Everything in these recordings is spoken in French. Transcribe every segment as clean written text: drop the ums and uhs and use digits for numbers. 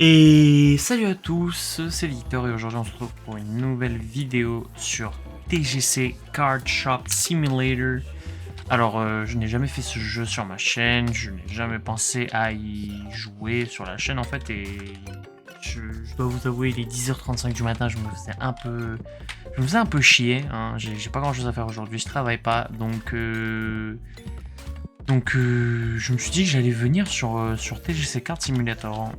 Et salut à tous, c'est Victor et aujourd'hui on se retrouve pour une nouvelle vidéo sur TGC Card Shop Simulator. Alors je n'ai jamais fait ce jeu sur ma chaîne, je n'ai jamais pensé à y jouer sur la chaîne en fait et je dois vous avouer, il est 10h35 du matin, je me faisais un peu chier, hein. J'ai pas grand chose à faire aujourd'hui, je travaille pas donc je me suis dit que j'allais venir sur TGC Card Simulator.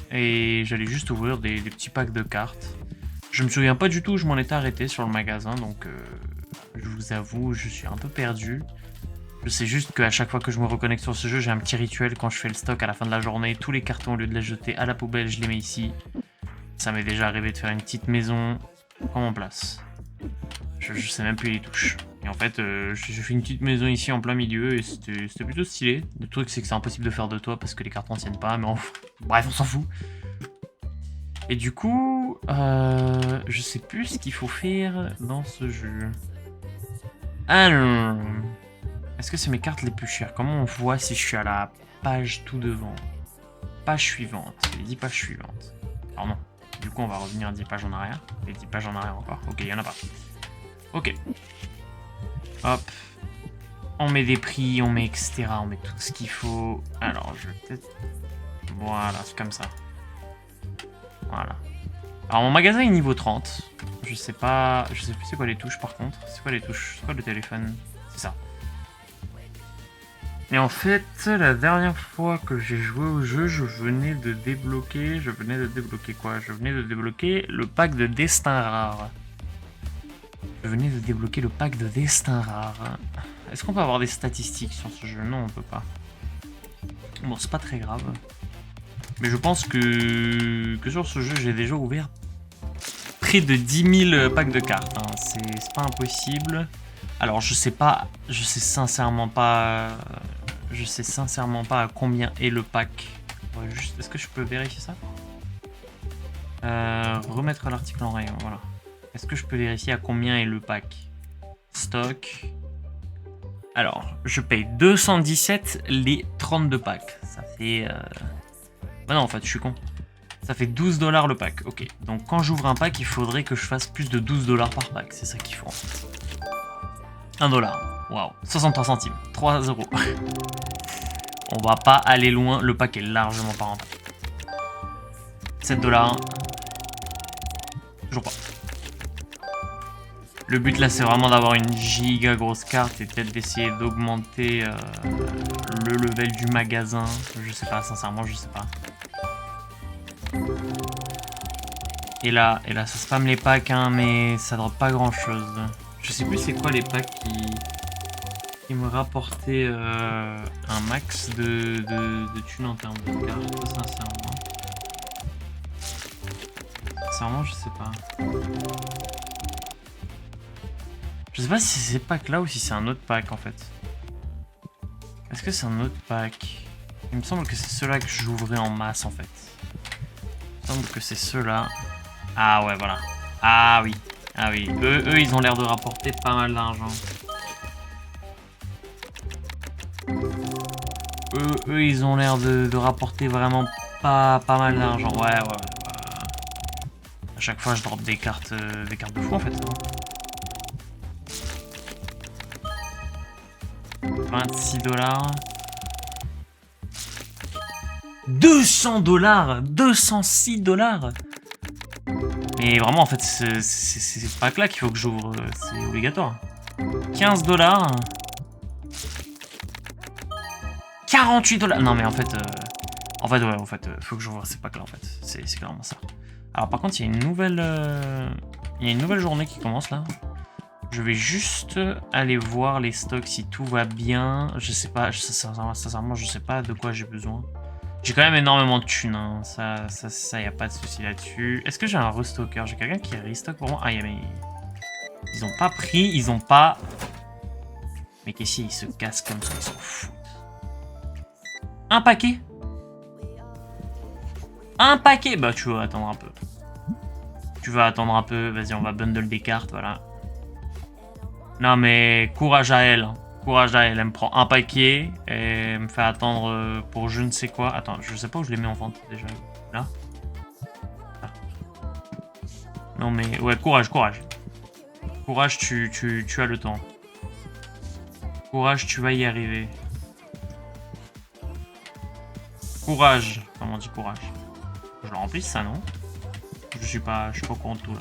Et j'allais juste ouvrir des petits packs de cartes. Je me souviens pas du tout où je m'en étais arrêté sur le magasin, donc je vous avoue, je suis un peu perdu. Je sais juste qu'à chaque fois que je me reconnecte sur ce jeu, j'ai un petit rituel quand je fais le stock à la fin de la journée. Tous les cartons, au lieu de les jeter à la poubelle, je les mets ici. Ça m'est déjà arrivé de faire une petite maison en place. Je sais même plus les touches. Et en fait, j'ai fait une petite maison ici en plein milieu et c'était plutôt stylé. Le truc, c'est que c'est impossible de faire de toit parce que les cartons tiennent pas, mais bref, on s'en fout. Et du coup, je sais plus ce qu'il faut faire dans ce jeu. Alors, est-ce que c'est mes cartes les plus chères? Comment on voit si je suis à la page tout devant? Page suivante, les 10 pages suivantes. Alors non, du coup on va revenir 10 pages en arrière. Les 10 pages en arrière encore. Ok, il y en a pas. Ok. Hop. On met des prix, on met etc. On met tout ce qu'il faut. Alors, je vais peut-être... Voilà, c'est comme ça. Voilà. Alors, mon magasin est niveau 30. Je sais plus c'est quoi les touches par contre. C'est quoi les touches? C'est quoi le téléphone? C'est ça. Et en fait, la dernière fois que j'ai joué au jeu, je venais de débloquer quoi? Je venais de débloquer le pack de destin rare. Je venais de débloquer le pack de destin rare. Est-ce qu'on peut avoir des statistiques sur ce jeu? Non, on peut pas. Bon, c'est pas très grave. Mais je pense que sur ce jeu, j'ai déjà ouvert près de 10 000 packs de cartes. Hein. C'est pas impossible. Alors, je sais sincèrement pas à combien est le pack. Ouais, est-ce que je peux vérifier ça? Remettre l'article en rayon, voilà. Est-ce que je peux vérifier à combien est le pack? Stock. Alors, je paye 217 les 32 packs. Ça fait... Bah non, en fait, je suis con. Ça fait 12 $ le pack. Ok, donc quand j'ouvre un pack, il faudrait que je fasse plus de 12 $ par pack. C'est ça qu'il faut, en fait. 1 $. Waouh. 63 centimes. 3 €. On va pas aller loin. Le pack est largement pas rentable. 7 $. Toujours pas. Le but là c'est vraiment d'avoir une giga grosse carte et peut-être d'essayer d'augmenter le level du magasin. Je sais pas, sincèrement je sais pas. Et là ça spam les packs hein, mais ça drop pas grand chose. Je sais plus c'est quoi les packs qui me rapportaient un max de thunes en termes de cartes, sincèrement. Sincèrement je sais pas. Je sais pas si c'est ces packs là ou si c'est un autre pack en fait. Est-ce que c'est un autre pack? Il me semble que c'est ceux-là que j'ouvrais en masse en fait. Il me semble que c'est ceux-là. Ah ouais voilà. Ah oui. Ah oui. Eux ils ont l'air de rapporter pas mal d'argent. Eux ils ont l'air de rapporter vraiment pas mal d'argent. Ouais. À chaque fois je drop des cartes de fou en fait. 26 $. 200 $. 206 $. Mais vraiment, en fait, c'est pas que là qu'il faut que j'ouvre. C'est obligatoire. 15 $. 48 $. Non, mais en fait, faut que j'ouvre ces packs là, en fait. C'est clairement ça. Alors, par contre, il y a une nouvelle journée qui commence là. Je vais juste aller voir les stocks si tout va bien. Je sais pas, sincèrement, je sais pas de quoi j'ai besoin. J'ai quand même énormément de thunes, hein. Ça, y a pas de souci là-dessus. Est-ce que j'ai un restocker? J'ai quelqu'un qui restock pour moi? Ah, mais... Ils ont pas pris, ils ont pas... Mais qu'est-ce qu'ils se cassent comme ça, ils s'en foutent. Un paquet? Un paquet? Bah, tu vas attendre un peu. Vas-y, on va bundle des cartes, voilà. Non mais courage à elle. Courage à elle. Elle me prend un paquet et me fait attendre pour je ne sais quoi. Attends, je sais pas où je les mets en vente déjà. Là. Non mais... Ouais, courage, courage. Courage, tu as le temps. Courage, tu vas y arriver. Courage. Comment on dit courage? Je le remplis ça, non? Je suis pas au courant de tout là.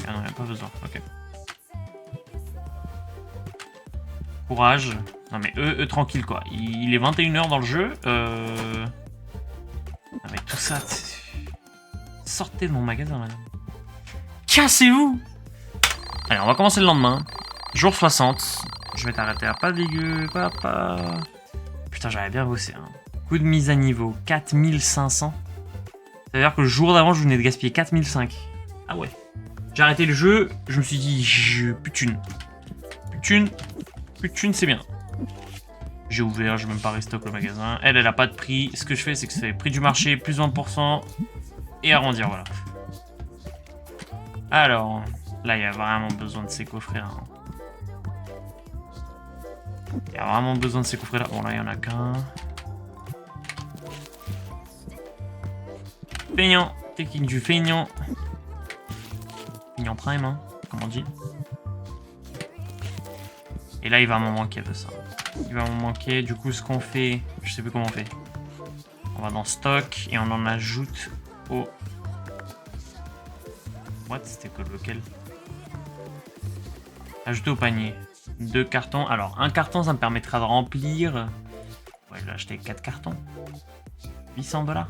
Ah non, il n'y a pas besoin. Ok. Courage. Non mais eux tranquille quoi. Il est 21h dans le jeu. Non mais tout ça... Sortez de mon magasin, madame. Cassez-vous! Allez, on va commencer le lendemain. Jour 60. Je vais t'arrêter à pas dégueu, papa. Putain, j'avais bien bossé. Hein. Coup de mise à niveau, 4500. C'est-à-dire que le jour d'avant, je venais de gaspiller 4005. Ah ouais. J'ai arrêté le jeu, je me suis dit, putune. Putune, c'est bien. J'ai ouvert, je vais même pas restock le magasin. Elle a pas de prix. Ce que je fais, c'est que c'est prix du marché, plus 20%. Et arrondir, voilà. Alors, là, il y a vraiment besoin de ces coffrets-là. Hein. Il y a vraiment besoin de ces coffrets-là. Bon, là, il y en a qu'un. Feignant. Technique du feignant. Feignant prime, hein, comme on dit. Et là, il va m'en manquer de ça. Il va m'en manquer. Du coup, ce qu'on fait... Je sais plus comment on fait. On va dans stock et on en ajoute au... What? C'était que lequel? Ajouter au panier. 2 cartons. Alors, un carton, ça me permettra de remplir... Ouais, je vais acheter 4 cartons. 800$.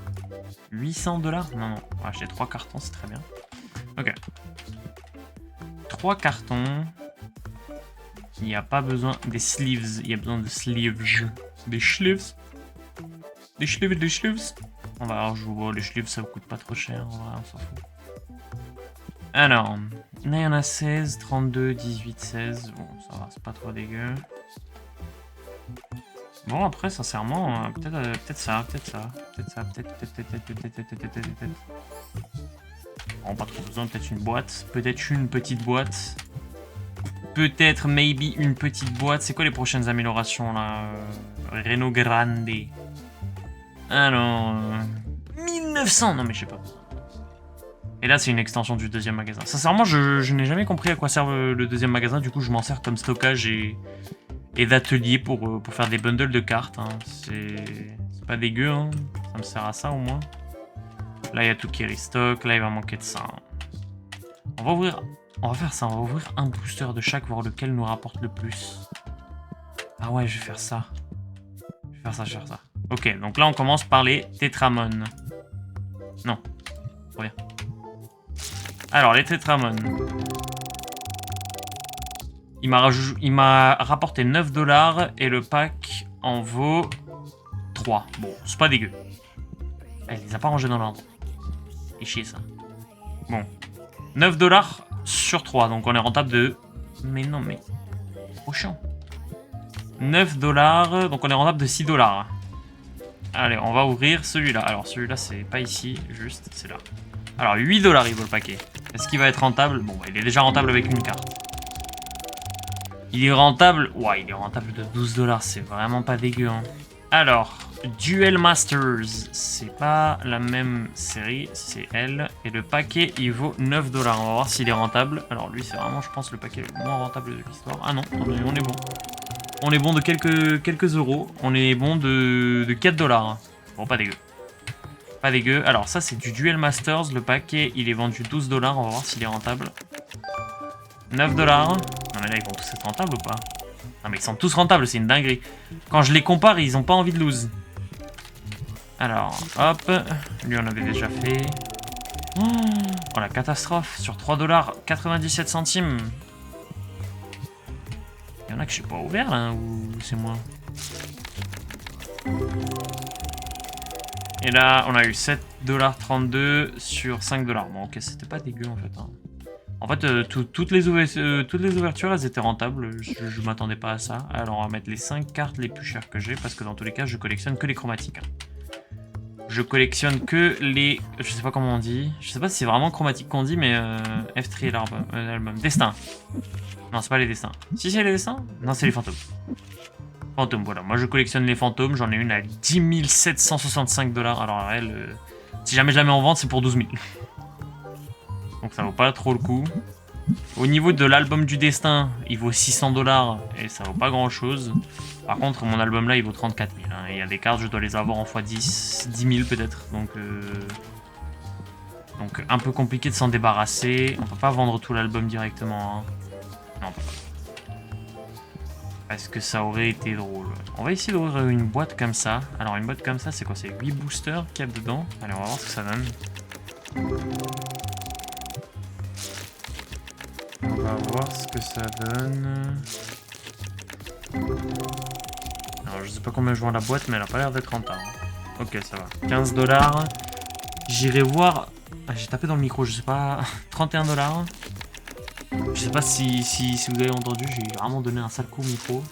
800$? Non, non. On va acheter 3 cartons, c'est très bien. Ok. 3 cartons. Il n'y a pas besoin des sleeves. Il y a besoin de sleeves. Des sleeves. Des sleeves. On va rejouer. Les sleeves, ça ne coûte pas trop cher. On s'en fout. Alors, là, il y en a 16, 32, 18, 16. Bon, ça va, c'est pas trop dégueu. Bon, après, sincèrement, peut-être ça. Bon, pas trop besoin, peut-être une boîte. Peut-être une petite boîte. Peut-être, maybe, une petite boîte. C'est quoi les prochaines améliorations, là? Renault Grande. Alors... 1900. Non, mais je sais pas. Et là, c'est une extension du deuxième magasin. Sincèrement, je n'ai jamais compris à quoi sert le deuxième magasin. Du coup, je m'en sers comme stockage et d'atelier pour faire des bundles de cartes. Hein. C'est pas dégueu. Hein. Ça me sert à ça, au moins. Là, il y a tout qui restock. Là, il va manquer de ça. On va ouvrir... On va faire ça. On va ouvrir un booster de chaque, voir lequel nous rapporte le plus. Ah ouais, je vais faire ça. Je vais faire ça. Ok, donc là, on commence par les Tetramon. Non. Reviens. Alors, les Tetramon. Il m'a rapporté 9$ et le pack en vaut 3. Bon, c'est pas dégueu. Elle les a pas rangés dans l'ordre. C'est chier ça. Bon. 9$ sur 3, donc on est rentable de... Mais non, mais... Trop chiant. 9$, donc on est rentable de 6$. Allez, on va ouvrir celui-là. Alors, celui-là, c'est pas ici, juste, c'est là. Alors, 8$ il vaut le paquet. Est-ce qu'il va être rentable? Bon, bah, il est déjà rentable avec une carte. Il est rentable... Ouais, il est rentable de 12$. C'est vraiment pas dégueu. Hein. Alors, Duel Masters. C'est pas la même série. C'est elle. Et le paquet, il vaut 9$. On va voir s'il est rentable. Alors, lui, c'est vraiment, je pense, le paquet le moins rentable de l'histoire. Ah non, on est bon. On est bon de quelques euros. On est bon de 4$. Bon, pas dégueu. Pas dégueu. Alors, ça, c'est du Duel Masters. Le paquet, il est vendu 12$. On va voir s'il est rentable. 9$. Non, mais là, ils vont tous être rentables ou pas? Non, mais ils sont tous rentables, c'est une dinguerie. Quand je les compare, ils ont pas envie de lose. Alors, hop. Lui, on avait déjà fait. Oh, la catastrophe. Sur 3$, 97 centimes. Il y en a que je sais pas ouvert, là, ou c'est moi? Et là, on a eu 7,32$ sur 5$. Bon, ok, c'était pas dégueu, en fait. Hein. En fait, toutes les ouvertures, elles étaient rentables. Je m'attendais pas à ça. Alors, on va mettre les 5 cartes les plus chères que j'ai, parce que dans tous les cas, je collectionne que les chromatiques. Hein. Je collectionne que les... Je sais pas comment on dit. Je sais pas si c'est vraiment chromatique qu'on dit, mais... F3 l'album. Destin. Non, c'est pas les destins. Si, c'est les destins? Non, c'est les fantômes. Fantômes, voilà. Moi, je collectionne les fantômes. J'en ai une à 10 765$. Alors, elle... si jamais je la mets en vente, c'est pour 12 000. Donc ça vaut pas trop le coup. Au niveau de l'album du destin, il vaut 600 $ et ça vaut pas grand chose. Par contre, mon album là, il vaut 34 000. Hein. Il y a des cartes, je dois les avoir en x10, 10 000 peut-être. Donc un peu compliqué de s'en débarrasser. On peut pas vendre tout l'album directement. Hein. Non, on peut pas. Parce que ça aurait été drôle. On va essayer d'ouvrir une boîte comme ça. Alors une boîte comme ça, c'est quoi? C'est 8 boosters qu'il y a dedans. Allez, on va voir ce que ça donne. On va voir ce que ça donne. Alors je sais pas combien je vends la boîte, mais elle a pas l'air d'être rentable. Ok, ça va. 15 $. J'irai voir... Ah, j'ai tapé dans le micro, je sais pas... 31 $. Je sais pas si vous avez entendu, j'ai vraiment donné un sale coup au micro.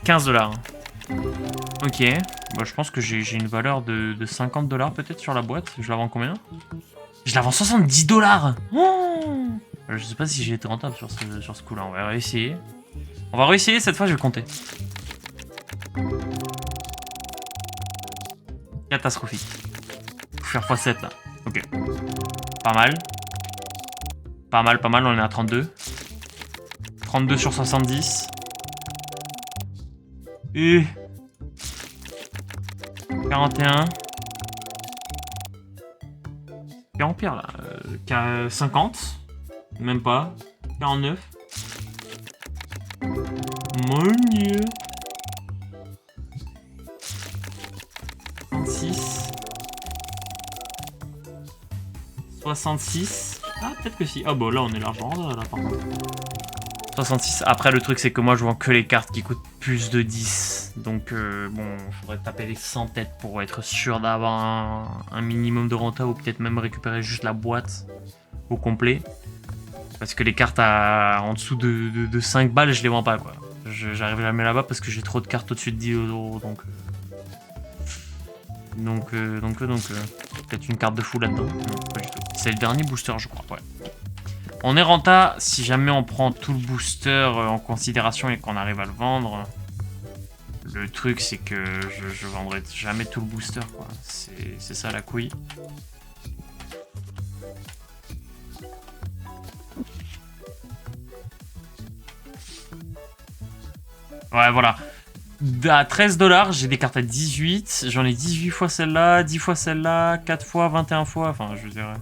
« 15 $. Ok. Bah, je pense que j'ai une valeur de 50 $ peut-être sur la boîte. Je la vends combien? Je la vends 70 $. Oh, je sais pas si j'ai été rentable sur ce coup-là. On va réessayer. On va réessayer, cette fois je vais compter. Catastrophique. Faut faire x7 là. Ok. Pas mal. Pas mal, pas mal. On est à 32. 32 sur 70. Et 41. Quel empire là 50. Même pas. 49. Mon dieu. 36. 66. Ah, peut-être que si. Ah, bah là, on est largement là, par contre. 66. Après, le truc, c'est que moi, je vends que les cartes qui coûtent plus de 10. Donc, bon, faudrait taper les 100 têtes pour être sûr d'avoir un minimum de renta ou peut-être même récupérer juste la boîte au complet. Parce que les cartes en dessous de 5 balles, je les vends pas, quoi. J'arrive jamais là-bas parce que j'ai trop de cartes au-dessus de 10 €. Donc, peut-être une carte de fou là-dedans. Non, pas du tout. C'est le dernier booster, je crois, ouais. On est renta si jamais on prend tout le booster en considération et qu'on arrive à le vendre. Le truc, c'est que je vendrai jamais tout le booster, quoi. C'est ça la couille. Ouais, voilà. À 13 $, j'ai des cartes à 18. J'en ai 18 fois celle-là, 10 fois celle-là, 4 fois, 21 fois. Enfin, je veux dire...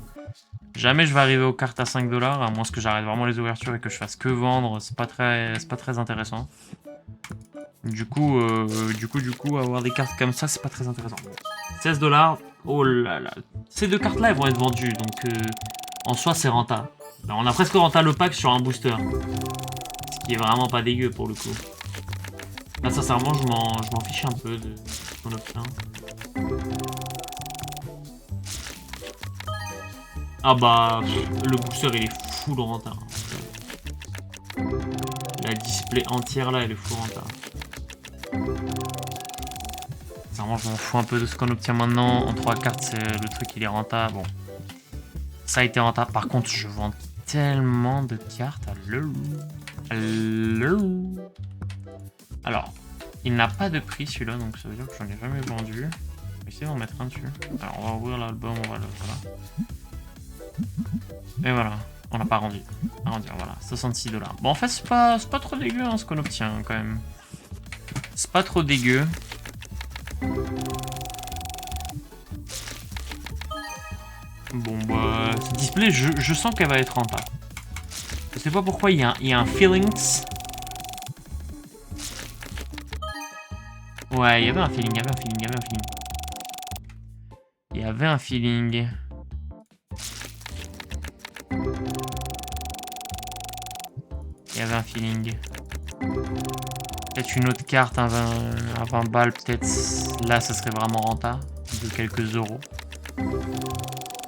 Jamais je vais arriver aux cartes à 5 $, à moins que j'arrête vraiment les ouvertures et que je fasse que vendre. C'est pas très intéressant. Du coup, avoir des cartes comme ça, c'est pas très intéressant. 16 $. Oh là là. Ces deux cartes-là, elles vont être vendues. Donc, en soi, c'est rentable. Alors, on a presque rentable le pack sur un booster. Ce qui est vraiment pas dégueu pour le coup. Là, sincèrement, je m'en fiche un peu de ce qu'on obtient. Ah bah, le booster, il est full rentable. La display entière, là, elle est full rentable. Sincèrement, je m'en fous un peu de ce qu'on obtient maintenant. En 3 cartes, le truc, il est rentable. Bon, ça a été rentable. Par contre, je vends tellement de cartes. Alors, il n'a pas de prix celui-là, donc ça veut dire que j'en ai jamais vendu. Je vais essayer d'en mettre un dessus. Alors, on va ouvrir l'album, on va le... Voilà. Et voilà, on l'a pas rendu. Voilà, 66 $. Bon, en fait, c'est pas trop dégueu hein, ce qu'on obtient quand même. C'est pas trop dégueu. Bon, bah, cette display, je sens qu'elle va être rentable. Je sais pas pourquoi, il y a un feelings. Ouais, il y avait un feeling. Il y avait un feeling. Peut-être une autre carte à 20 balles, peut-être. Là, ça serait vraiment rentable. De quelques euros.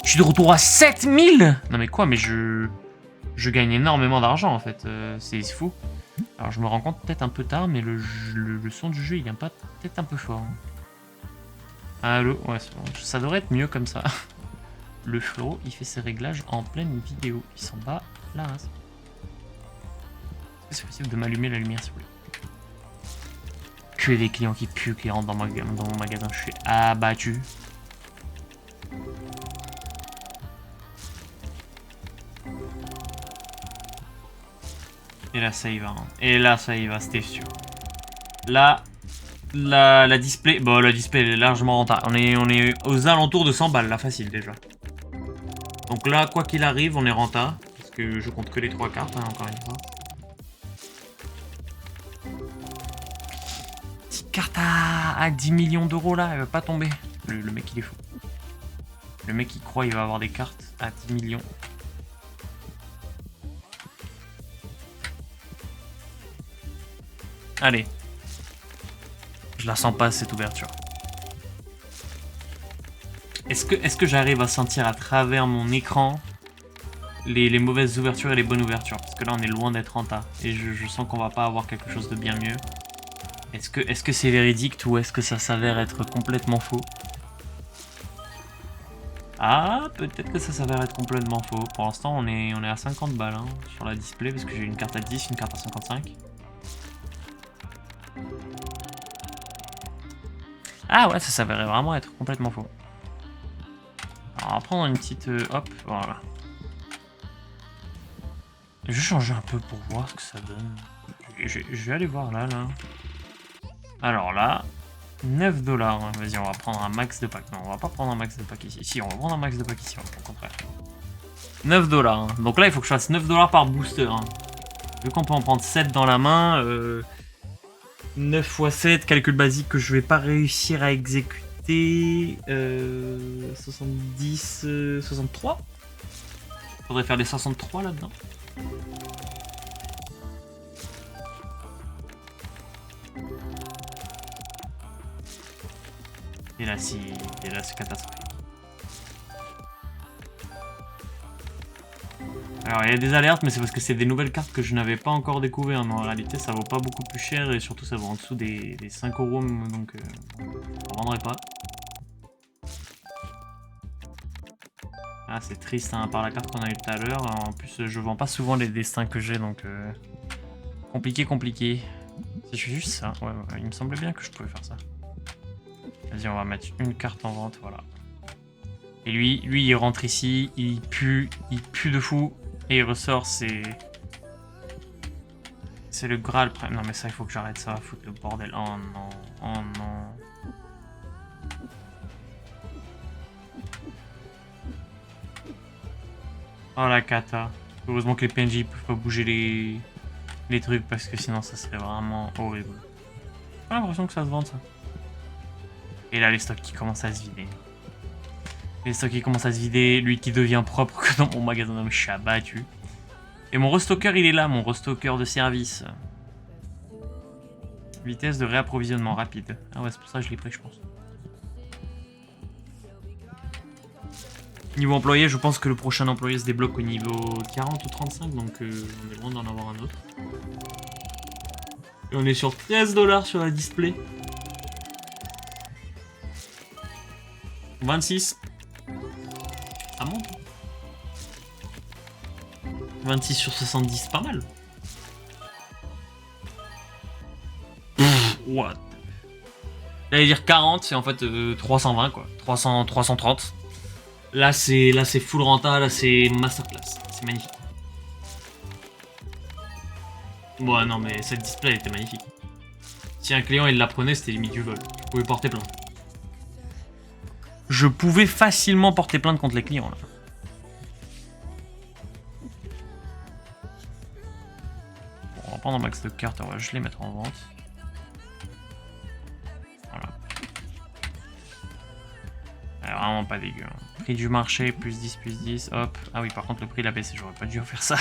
Je suis de retour à 7000! Non mais quoi, mais je gagne énormément d'argent en fait. C'est fou. Alors je me rends compte peut-être un peu tard, mais le son du jeu il vient pas peut-être un peu fort. Allô? Ouais, ça devrait être mieux comme ça. Le frérot, il fait ses réglages en pleine vidéo. Il s'en bat la race. Est-ce que c'est possible de m'allumer la lumière s'il vous plaît? que des clients qui puent qui rentrent dans mon magasin. Je suis abattu. Et là, ça y va. Hein. Et là, ça y va, c'était sûr. Là, la display... Bon, la display, elle est largement rentable. On est aux alentours de 100 balles, là, facile, déjà. Donc là, quoi qu'il arrive, on est rentable. Parce que je compte que les 3 cartes, hein, encore une fois. Petite carte à 10 millions d'euros, là, elle va pas tomber. Le mec, il est fou. Le mec, il croit qu'il va avoir des cartes à 10 millions. Allez. Je la sens pas, cette ouverture. Est-ce que j'arrive à sentir à travers mon écran les mauvaises ouvertures et les bonnes ouvertures? Parce que là, on est loin d'être en tas. Et je sens qu'on va pas avoir quelque chose de bien mieux. Est-ce que c'est véridique ou est-ce que ça s'avère être complètement faux? Ah, peut-être que ça s'avère être complètement faux. Pour l'instant, on est à 50 balles hein, sur la display parce que j'ai une carte à 10, une carte à 55. Ah ouais, ça s'avérait vraiment être complètement faux. Alors, on va prendre une petite... hop, voilà. Je vais changer un peu pour voir ce que ça donne. Je vais aller voir là. Alors là, 9 $. Hein. Vas-y, on va prendre un max de pack. Non, on va pas prendre un max de pack ici. Si, on va prendre un max de pack ici, au contraire. 9 $. Hein. Donc là, il faut que je fasse 9 $ par booster. Hein. Vu qu'on peut en prendre 7 dans la main... 9 x 7, calcul basique que je vais pas réussir à exécuter. 70, 63. Faudrait faire les 63 là-dedans. Et là, c'est catastrophique. Alors il y a des alertes mais c'est parce que c'est des nouvelles cartes que je n'avais pas encore découvert, mais en réalité ça vaut pas beaucoup plus cher et surtout ça vaut en dessous des 5 €, donc je ne vendrai pas. Ah c'est triste hein, par la carte qu'on a eu tout à l'heure, en plus je vends pas souvent les destins que j'ai donc compliqué. Si je fais juste ça, ouais, il me semblait bien que je pouvais faire ça. Vas-y on va mettre une carte en vente, voilà. Et lui il rentre ici, il pue de fou. Et il ressort, c'est le Graal. Non mais ça, il faut que j'arrête ça, foutre le bordel. Oh non, oh non. Oh la cata. Heureusement que les PNJ peuvent pas bouger les trucs parce que sinon ça serait vraiment horrible. J'ai l'impression que ça se vend ça. Et là les stocks qui commencent à se vider. Les stocks qui commencent à se vider, lui qui devient propre que dans mon magasin, non mais je suis abattu. Et mon restocker il est là, mon restocker de service. Vitesse de réapprovisionnement rapide. Ah ouais c'est pour ça que je l'ai pris je pense. Niveau employé, je pense que le prochain employé se débloque au niveau 40 ou 35, donc on est loin d'en avoir un autre. Et on est sur 13 $ sur la display. 26. Ça monte. 26 sur 70, pas mal. What? J'allais dire 40, c'est en fait 320 quoi. 300, 330. Là c'est full renta, là c'est masterclass. C'est magnifique. Ouais non mais cette display elle était magnifique. Si un client il la prenait, c'était limite du vol. Je pouvais porter plainte. Je pouvais facilement porter plainte contre les clients là. Bon, on va prendre un max de cartes, on va juste les mettre en vente. Voilà. Elle est vraiment pas dégueu. Hein. Prix du marché, plus 10, hop. Ah oui, par contre le prix il a baissé, j'aurais pas dû en faire ça.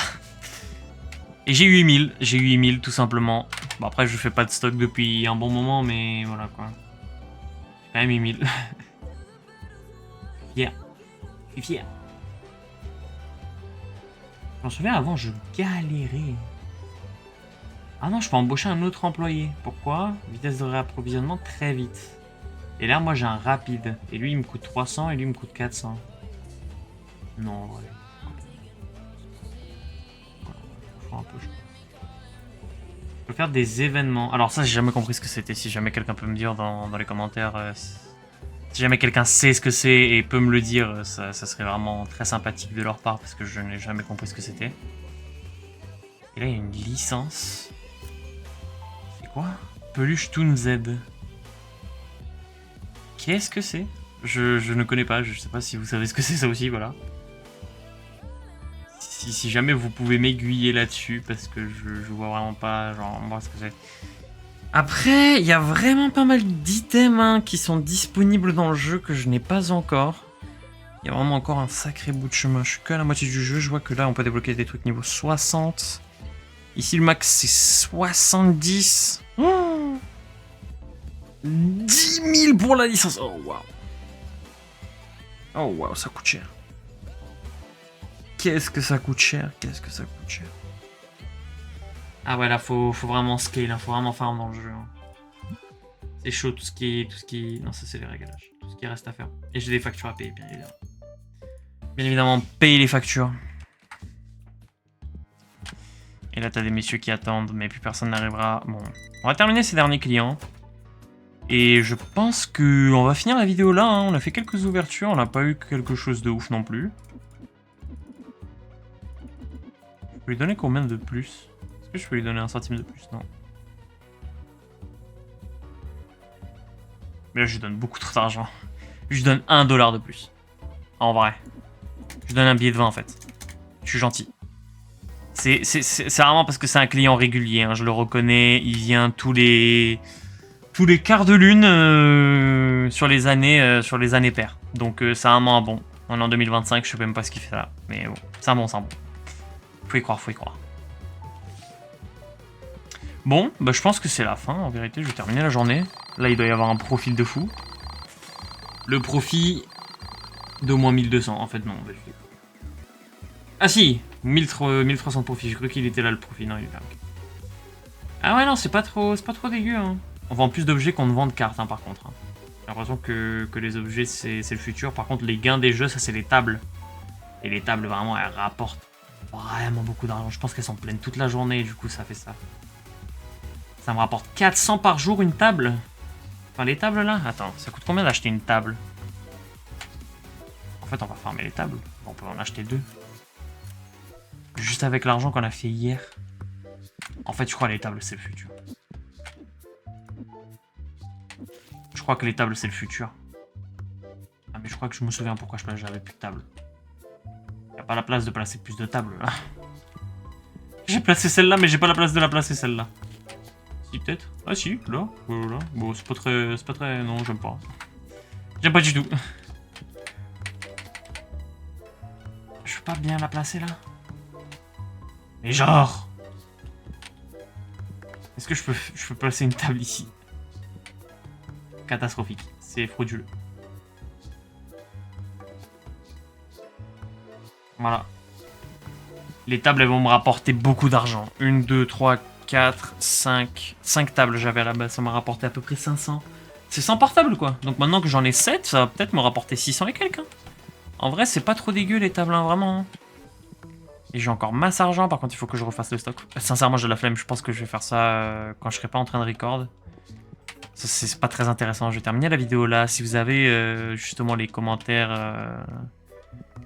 Et j'ai eu 8000 tout simplement. Bon après je fais pas de stock depuis un bon moment, mais voilà quoi. J'ai quand même 8000. Fier. Je suis fier. Je m'en souviens avant je galérais. Ah non, je peux embaucher un autre employé. Pourquoi? Vitesse de réapprovisionnement très vite. Et là, moi, j'ai un rapide. Et lui, il me coûte 300 et lui, il me coûte 400. Non, ouais. Un peu, je peux faire des événements. Alors ça, j'ai jamais compris ce que c'était. Si jamais quelqu'un peut me dire dans les commentaires... si jamais quelqu'un sait ce que c'est et peut me le dire, ça serait vraiment très sympathique de leur part parce que je n'ai jamais compris ce que c'était. Et là, il y a une licence. C'est quoi? Peluche Toon Z. Qu'est-ce que c'est? Je ne connais pas, je sais pas si vous savez ce que c'est ça aussi, voilà. Si jamais vous pouvez m'aiguiller là-dessus, parce que je vois vraiment pas, genre, moi, ce que c'est. Après, il y a vraiment pas mal d'items qui sont disponibles dans le jeu que je n'ai pas encore. Il y a vraiment encore un sacré bout de chemin. Je suis que à la moitié du jeu, je vois que là, on peut débloquer des trucs niveau 60. Ici, le max, c'est 70. Oh 10 000 pour la licence. Oh, waouh. Oh, waouh, ça coûte cher. Qu'est-ce que ça coûte cher? Qu'est-ce que ça coûte cher? Ah ouais, là, faut vraiment scale, hein, faut vraiment farm dans le jeu. Hein. C'est chaud, tout ce qui... Non, ça, c'est les réglages. Tout ce qui reste à faire. Et j'ai des factures à payer, bien évidemment. Bien évidemment, payer les factures. Et là, t'as des messieurs qui attendent, mais plus personne n'arrivera. Bon, on va terminer ces derniers clients. Et je pense qu'on va finir la vidéo là. Hein. On a fait quelques ouvertures, on n'a pas eu quelque chose de ouf non plus. Je peux lui donner combien de plus? Est-ce que je peux lui donner 1 centime de plus? Non. Mais là, je lui donne beaucoup trop d'argent. Je lui donne 1 $ de plus. En vrai. Je lui donne un billet de 20 en fait. Je suis gentil. C'est vraiment parce que c'est un client régulier, hein, je le reconnais. Il vient tous les quarts de lune sur les années paires. Donc c'est vraiment un bon. On est en 2025, je sais même pas ce qu'il fait là. Mais bon, c'est un bon, c'est un bon. Faut y croire, faut y croire. Bon, bah je pense que c'est la fin, en vérité, je vais terminer la journée. Là, il doit y avoir un profil de fou. Le profit d'au moins 1200, en fait, non. Ah si, 1300 de profit, j'ai cru qu'il était là le profit, non, il est là. Okay. Ah ouais, non, c'est pas trop dégueu, hein. On vend plus d'objets qu'on ne vend de cartes, hein, par contre. Hein. J'ai l'impression que les objets, c'est le futur. Par contre, les gains des jeux, ça, c'est les tables. Et les tables, vraiment, elles rapportent vraiment beaucoup d'argent. Je pense qu'elles sont pleines toute la journée, et du coup, ça fait ça. Ça me rapporte 400 par jour, une table. Enfin, les tables, là. Attends, ça coûte combien d'acheter une table? En fait, on va farmer les tables. On peut en acheter 2. Juste avec l'argent qu'on a fait hier. En fait, je crois que les tables, c'est le futur. Je crois que les tables, c'est le futur. Ah, mais je crois que je me souviens pourquoi j'avais plus de table. Y a pas la place de placer plus de tables, là. J'ai placé celle-là, mais j'ai pas la place de la placer, celle-là. Si, peut-être. Ah, si, là. Voilà. Bon, c'est pas très... Non, j'aime pas. J'aime pas du tout. Je peux pas bien la placer, là. Mais genre... Est-ce que je peux placer une table ici? Catastrophique. C'est frauduleux. Voilà. Les tables, elles vont me rapporter beaucoup d'argent. 1, 2, 3, 4, 5... 5 tables j'avais à la base. Ça m'a rapporté à peu près 500. C'est 100 par table, quoi. Donc maintenant que j'en ai 7, ça va peut-être me rapporter 600 et quelques. Hein. En vrai, c'est pas trop dégueu, les tables, hein, vraiment. Hein. Et j'ai encore masse argent, par contre il faut que je refasse le stock. Sincèrement j'ai la flemme, je pense que je vais faire ça quand je serai pas en train de record. C'est pas très intéressant, je vais terminer la vidéo là. Si vous avez justement les commentaires,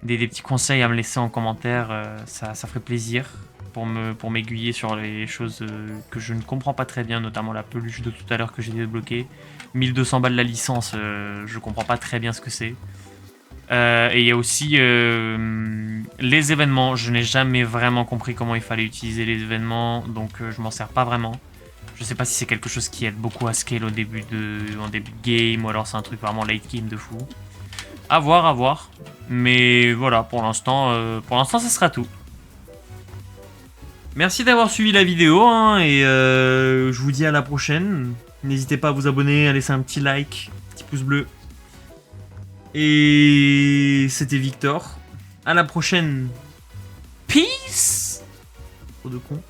des petits conseils à me laisser en commentaire, ça ferait plaisir pour m'aiguiller sur les choses que je ne comprends pas très bien, notamment la peluche de tout à l'heure que j'ai débloquée. 1200 balles la licence, je comprends pas très bien ce que c'est. Et il y a aussi les événements. Je n'ai jamais vraiment compris comment il fallait utiliser les événements, donc je m'en sers pas vraiment. Je sais pas si c'est quelque chose qui aide beaucoup à scale en début de game, ou alors c'est un truc vraiment late game de fou. À voir, à voir. Mais voilà, pour l'instant, ça sera tout. Merci d'avoir suivi la vidéo, hein, et je vous dis à la prochaine. N'hésitez pas à vous abonner, à laisser un petit like, un petit pouce bleu. Et c'était Victor. À la prochaine. Peace. Trop de cons.